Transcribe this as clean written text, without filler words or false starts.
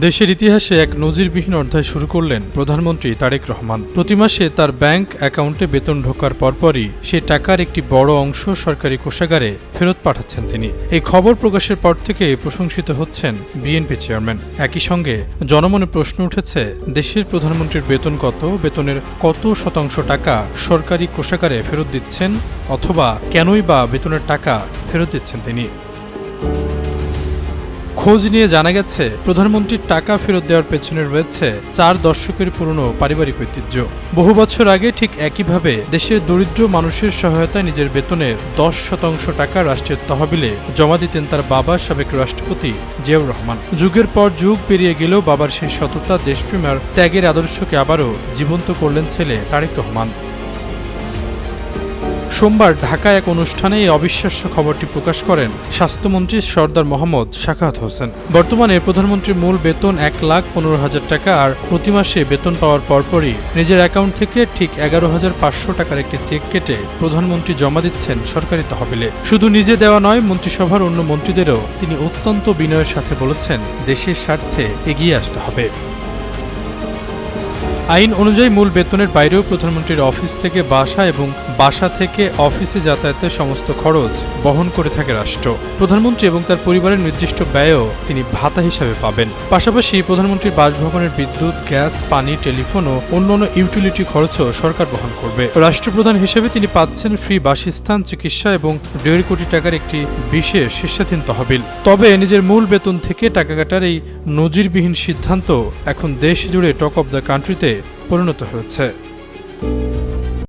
দেশের ইতিহাসে এক নজিরবিহীন অধ্যায় শুরু করলেন প্রধানমন্ত্রী তারেক রহমান। প্রতি মাসে তার ব্যাংক অ্যাকাউন্টে বেতন ঢোকার পরপরই সেই টাকার একটি বড় অংশ সরকারি কোষাগারে ফেরত পাঠাচ্ছেন তিনি। এই খবর প্রকাশের পর থেকে প্রশংসিত হচ্ছেন বিএনপি চেয়ারম্যান। একই সঙ্গে জনমনে প্রশ্ন উঠেছে, দেশের প্রধানমন্ত্রীর বেতন কত, বেতনের কত শতাংশ টাকা সরকারি কোষাগারে ফেরত দিচ্ছেন, অথবা কেনই বা বেতনের টাকা ফেরত দিচ্ছেন তিনি। খোঁজ নিয়ে জানা গেছে, প্রধানমন্ত্রীর টাকা ফেরত দেওয়ার পেছনে রয়েছে 4 দশকের পুরনো পারিবারিক ঐতিহ্য। বহু বছর আগে ঠিক একইভাবে দেশের দরিদ্র মানুষের সহায়তায় নিজের বেতনের 10% টাকা রাষ্ট্রের তহবিলে জমা দিতেন তার বাবা, সাবেক রাষ্ট্রপতি জিয়াউর রহমান। যুগের পর যুগ পেরিয়ে গেলেও বাবার সেই সততা, দেশপ্রেম আর ত্যাগের আদর্শকে আবারও জীবন্ত করলেন ছেলে তারেক রহমান। সোমবার ঢাকায় এক অনুষ্ঠানে এই অবিশ্বাস্য খবরটি প্রকাশ করেন স্বাস্থ্যমন্ত্রী সরদার মোহাম্মদ সাখাওয়াত হোসেন। বর্তমানে প্রধানমন্ত্রীর মূল বেতন 1,15,000 টাকা, আর প্রতি মাসে বেতন পাওয়ার পরপরই নিজের অ্যাকাউন্ট থেকে ঠিক 11,500 টাকার একটি চেক কেটে প্রধানমন্ত্রী জমা দিচ্ছেন সরকারি তহবিলে। শুধু নিজে দেওয়া নয়, মন্ত্রিসভার অন্য মন্ত্রীদেরও তিনি অত্যন্ত বিনয়ের সাথে বলেছেন, দেশের স্বার্থে এগিয়ে আসতে হবে। আইন অনুযায়ী মূল বেতনের বাইরেও প্রধানমন্ত্রীর অফিস থেকে বাসা এবং বাসা থেকে অফিসে যাতায়াতের সমস্ত খরচ বহন করে থাকে রাষ্ট্র। প্রধানমন্ত্রী এবং তার পরিবারের নির্দিষ্ট ব্যয়ও তিনি ভাতা হিসাবে পাবেন। পাশাপাশি প্রধানমন্ত্রীর বাসভবনের বিদ্যুৎ, গ্যাস, পানি, টেলিফোন ও অন্যান্য ইউটিলিটি খরচও সরকার বহন করবে। রাষ্ট্রপ্রধান হিসেবে তিনি পাচ্ছেন ফ্রি বাসস্থান, চিকিৎসা এবং 1.5 কোটি টাকার একটি বিশেষ শীর্ষাধীন তহবিল। তবে নিজের মূল বেতন থেকে টাকা কাটার এই নজিরবিহীন সিদ্ধান্ত এখন দেশ জুড়ে টক অব দ্য কান্ট্রিতে পরিণত হয়েছে।